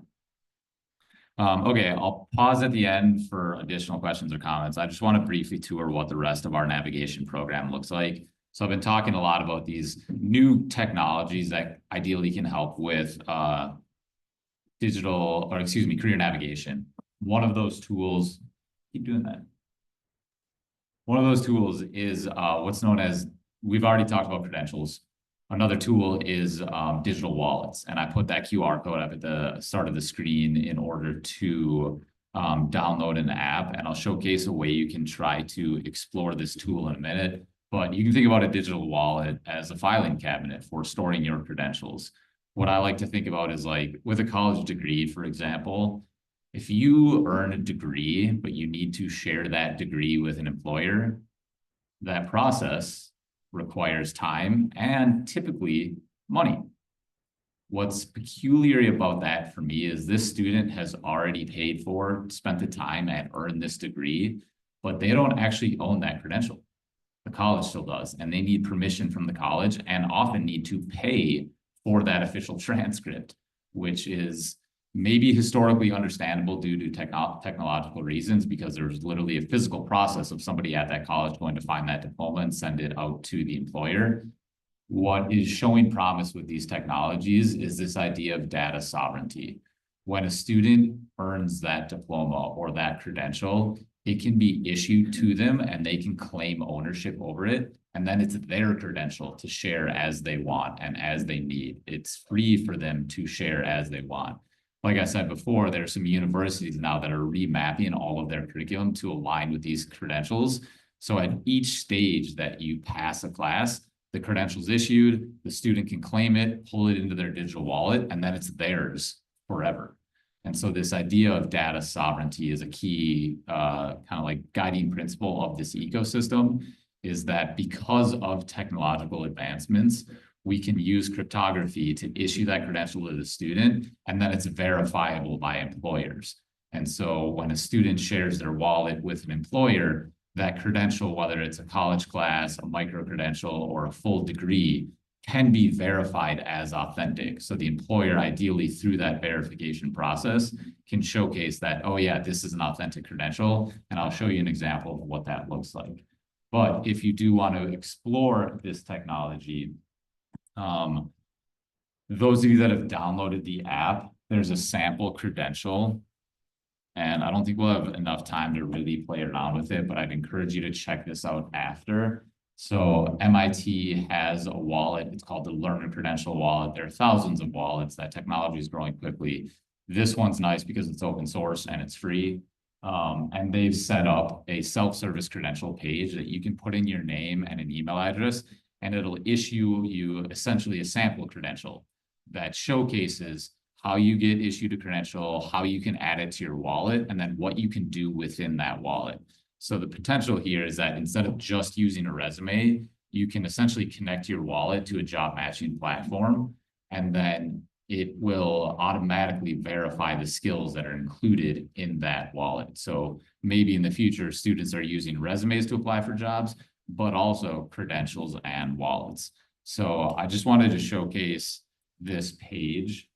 [SPEAKER 1] Okay, I'll pause at the end for additional questions or comments. I just want to briefly tour what the rest of our navigation program looks like. So I've been talking a lot about these new technologies that ideally can help with career navigation. One of those tools, keep doing that. One of those tools is what's known as, we've already talked about credentials. Another tool is digital wallets. And I put that QR code up at the start of the screen in order to download an app. And I'll showcase a way you can try to explore this tool in a minute. But you can think about a digital wallet as a filing cabinet for storing your credentials. What I like to think about is like with a college degree, for example, if you earn a degree, but you need to share that degree with an employer, that process requires time and typically money. What's peculiar about that for me is this student has already paid for, spent the time and earned this degree, but they don't actually own that credential. The college still does, and they need permission from the college and often need to pay for that official transcript, which is maybe historically understandable due to technological reasons, because there's literally a physical process of somebody at that college going to find that diploma and send it out to the employer. What is showing promise with these technologies is this idea of data sovereignty. When a student earns that diploma or that credential, it can be issued to them and they can claim ownership over it. And then it's their credential to share as they want and as they need. It's free for them to share as they want. Like I said before, there are some universities now that are remapping all of their curriculum to align with these credentials. So at each stage that you pass a class, the credential's issued, the student can claim it, pull it into their digital wallet, and then it's theirs forever. And so this idea of data sovereignty is a key kind of like guiding principle of this ecosystem, is that because of technological advancements, we can use cryptography to issue that credential to the student, and then it's verifiable by employers. And so when a student shares their wallet with an employer, that credential, whether it's a college class, a micro-credential, or a full degree, can be verified as authentic. So the employer, ideally through that verification process, can showcase that, oh yeah, this is an authentic credential, and I'll show you an example of what that looks like. But if you do want to explore this technology, those of you that have downloaded the app, there's a sample credential. And I don't think we'll have enough time to really play around with it, but I'd encourage you to check this out after. So MIT has a wallet. It's called the Learner Credential Wallet. There are thousands of wallets. That technology is growing quickly. This one's nice because it's open source and it's free. And they've set up a self-service credential page that you can put in your name and an email address, and it'll issue you essentially a sample credential that showcases how you get issued a credential, how you can add it to your wallet, and then what you can do within that wallet. So the potential here is that instead of just using a resume, you can essentially connect your wallet to a job matching platform, and then it will automatically verify the skills that are included in that wallet. So maybe in the future, students are using resumes to apply for jobs, but also credentials and wallets. So I just wanted to showcase this page.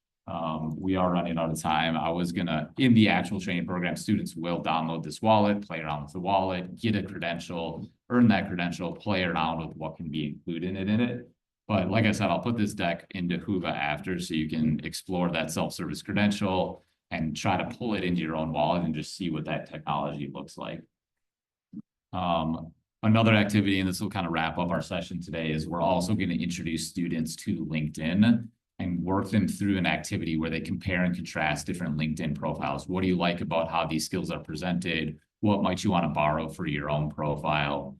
[SPEAKER 1] We are running out of time. I was gonna, in the actual training program, students will download this wallet, play around with the wallet, get a credential, earn that credential, play around with what can be included in it. But like I said, I'll put this deck into Whova after so you can explore that self-service credential and try to pull it into your own wallet and just see what that technology looks like. Another activity, and this will kind of wrap up our session today, is we're also going to introduce students to LinkedIn and work them through an activity where they compare and contrast different LinkedIn profiles. What do you like about how these skills are presented? What might you want to borrow for your own profile?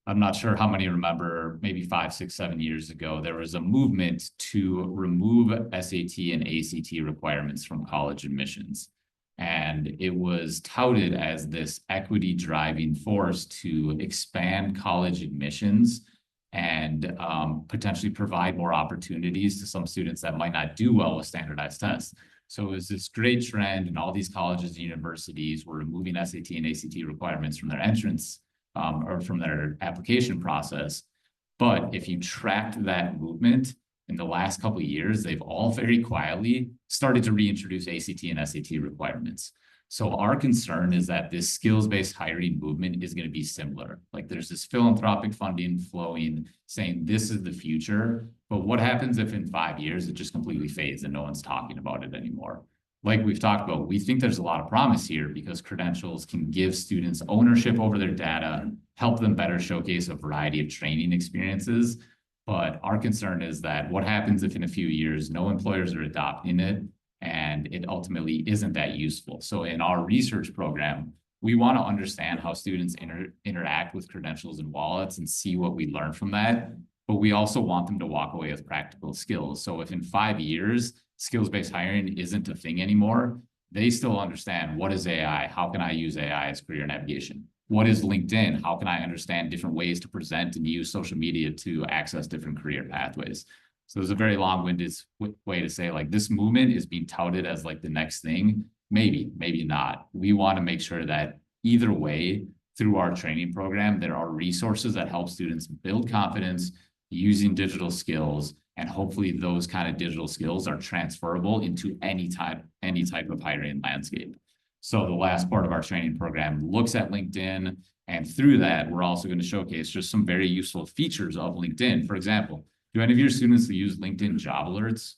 [SPEAKER 1] I'm not sure how many remember, maybe 5, 6, 7 years ago, there was a movement to remove SAT and ACT requirements from college admissions. And it was touted as this equity driving force to expand college admissions and potentially provide more opportunities to some students that might not do well with standardized tests. So it was this great trend, and all these colleges and universities were removing SAT and ACT requirements from their entrance or from their application process. But if you tracked that movement in the last couple of years, they've all very quietly started to reintroduce ACT and SAT requirements. So our concern is that this skills-based hiring movement is going to be similar. Like there's this philanthropic funding flowing saying this is the future, but what happens if in 5 years it just completely fades and no one's talking about it anymore? Like we've talked about, we think there's a lot of promise here because credentials can give students ownership over their data, help them better showcase a variety of training experiences. But our concern is that what happens if in a few years, no employers are adopting it and it ultimately isn't that useful. So in our research program, we want to understand how students interact with credentials and wallets and see what we learn from that. But we also want them to walk away with practical skills. So if in 5 years, skills-based hiring isn't a thing anymore, they still understand what is AI? How can I use AI as career navigation? What is LinkedIn? How can I understand different ways to present and use social media to access different career pathways? So there's a very long-winded way to say like this movement is being touted as like the next thing. Maybe, maybe not. We want to make sure that either way, through our training program, there are resources that help students build confidence using digital skills. And hopefully those kind of digital skills are transferable into any type of hiring landscape. So the last part of our training program looks at LinkedIn. And through that, we're also going to showcase just some very useful features of LinkedIn. For example, do any of your students use LinkedIn job alerts?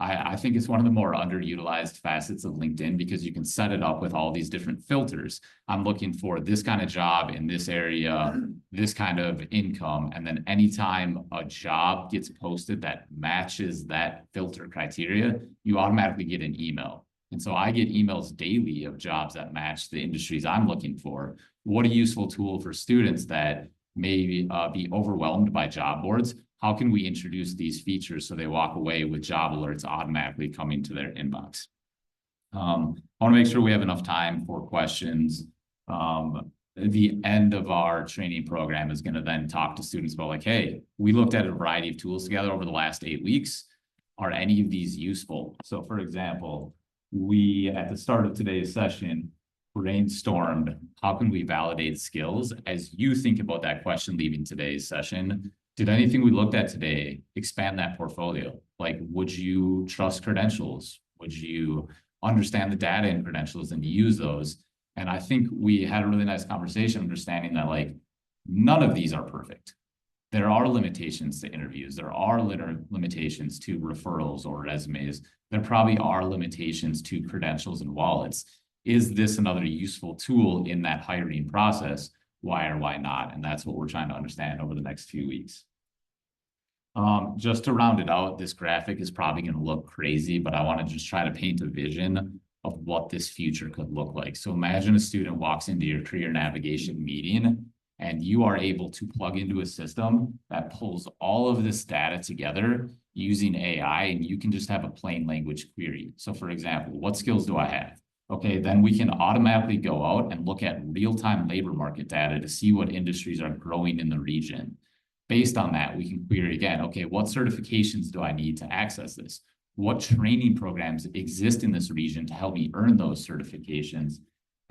[SPEAKER 1] I think it's one of the more underutilized facets of LinkedIn because you can set it up with all these different filters. I'm looking for this kind of job in this area, this kind of income. And then anytime a job gets posted that matches that filter criteria, you automatically get an email. And so I get emails daily of jobs that match the industries I'm looking for. What a useful tool for students that may be overwhelmed by job boards. How can we introduce these features so they walk away with job alerts automatically coming to their inbox? I want to make sure we have enough time for questions. The end of our training program is going to then talk to students about like, hey, we looked at a variety of tools together over the last 8 weeks. Are any of these useful? So for example, we, at the start of today's session, brainstormed how can we validate skills. As you think about that question leaving today's session, did anything we looked at today expand that portfolio? Like, would you trust credentials? Would you understand the data in credentials and use those? And I think we had a really nice conversation understanding that like none of these are perfect. There are limitations to interviews. There are limitations to referrals or resumes. There probably are limitations to credentials and wallets. Is this another useful tool in that hiring process? Why or why not? And that's what we're trying to understand over the next few weeks. Just to round it out, this graphic is probably going to look crazy, but I want to just try to paint a vision of what this future could look like. So imagine a student walks into your career navigation meeting and you are able to plug into a system that pulls all of this data together using AI, and you can just have a plain language query. So for example, what skills do I have? Okay, then we can automatically go out and look at real-time labor market data to see what industries are growing in the region. Based on that, we can query again, okay, what certifications do I need to access this? What training programs exist in this region to help me earn those certifications?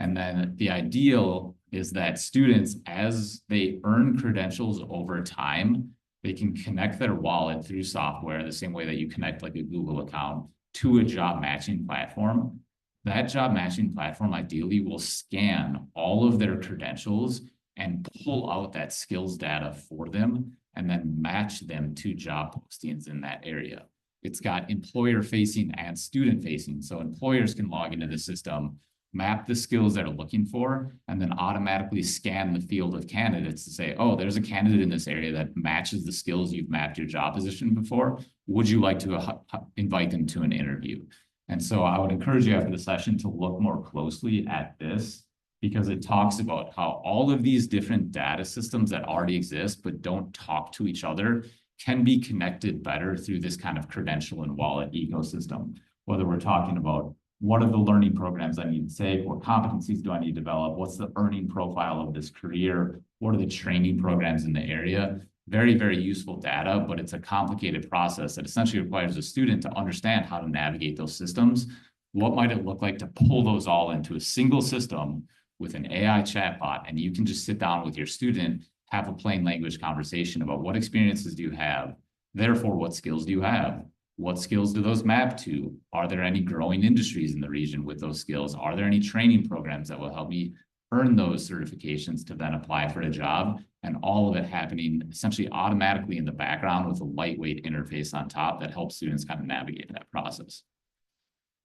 [SPEAKER 1] And then the ideal is that students, as they earn credentials over time, they can connect their wallet through software the same way that you connect like a Google account to a job matching platform. That job matching platform ideally will scan all of their credentials and pull out that skills data for them and then match them to job postings in that area. It's got employer facing and student facing. So employers can log into the system, map the skills they're looking for, and then automatically scan the field of candidates to say, oh, there's a candidate in this area that matches the skills you've mapped your job position before. Would you like to invite them to an interview? And so I would encourage you after the session to look more closely at this, because it talks about how all of these different data systems that already exist but don't talk to each other can be connected better through this kind of credential and wallet ecosystem. Whether we're talking about what are the learning programs I need to take, what competencies do I need to develop, what's the earning profile of this career, what are the training programs in the area. Very, very useful data, but it's a complicated process that essentially requires a student to understand how to navigate those systems. What might it look like to pull those all into a single system with an AI chatbot, and you can just sit down with your student, have a plain language conversation about what experiences do you have, therefore what skills do you have, What skills do those map to? Are there any growing industries in the region with those skills? Are there any training programs that will help me earn those certifications to then apply for a job? And all of it happening essentially automatically in the background with a lightweight interface on top that helps students kind of navigate that process.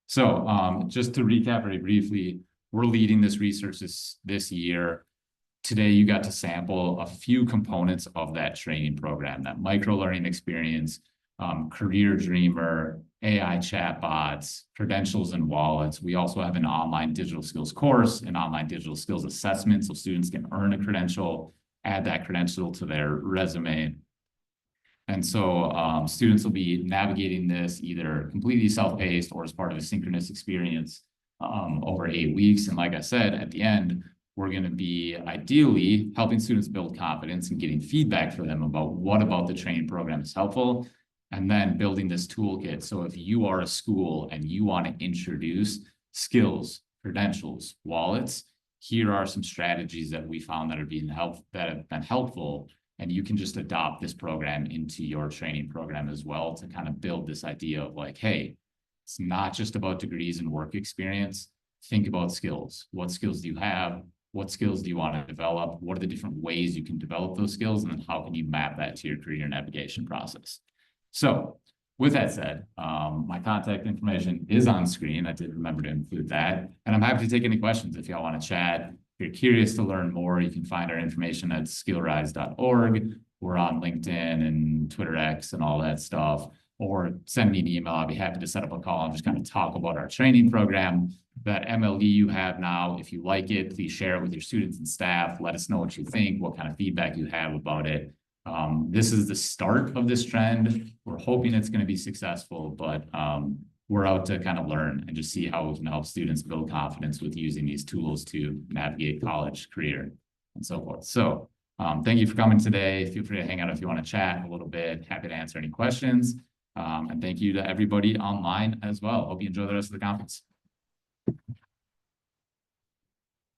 [SPEAKER 1] So just to recap very briefly, we're leading this research this year. Today, you got to sample a few components of that training program, that micro-learning experience, career dreamer, AI chatbots, credentials and wallets. We also have an online digital skills course, an online digital skills assessment, so students can earn a credential, add that credential to their resume. And so students will be navigating this either completely self-paced or as part of a synchronous experience over 8 weeks. And like I said, at the end, we're going to be ideally helping students build confidence and getting feedback for them about what about the training program is helpful, and then building this toolkit. So if you are a school and you want to introduce skills, credentials, wallets, here are some strategies that we found that have been helpful, and you can just adopt this program into your training program as well to kind of build this idea of like, hey, it's not just about degrees and work experience. Think about skills. What skills do you have? What skills do you want to develop? What are the different ways you can develop those skills? And then how can you map that to your career navigation process? So with that said, my contact information is on screen. I did remember to include that. And I'm happy to take any questions if y'all want to chat. If you're curious to learn more, you can find our information at skillrise.org. We're on LinkedIn and Twitter X and all that stuff. Or send me an email. I'll be happy to set up a call and just kind of talk about our training program. That MLE you have now, if you like it, please share it with your students and staff. Let us know what you think, what kind of feedback you have about it. This is the start of this trend. We're hoping it's going to be successful, but we're out to kind of learn and just see how we can help students build confidence with using these tools to navigate college, career, and so forth. So thank you for coming today. Feel free to hang out if you want to chat a little bit. Happy to answer any questions. And thank you to everybody online as well. Hope you enjoy the rest of the conference.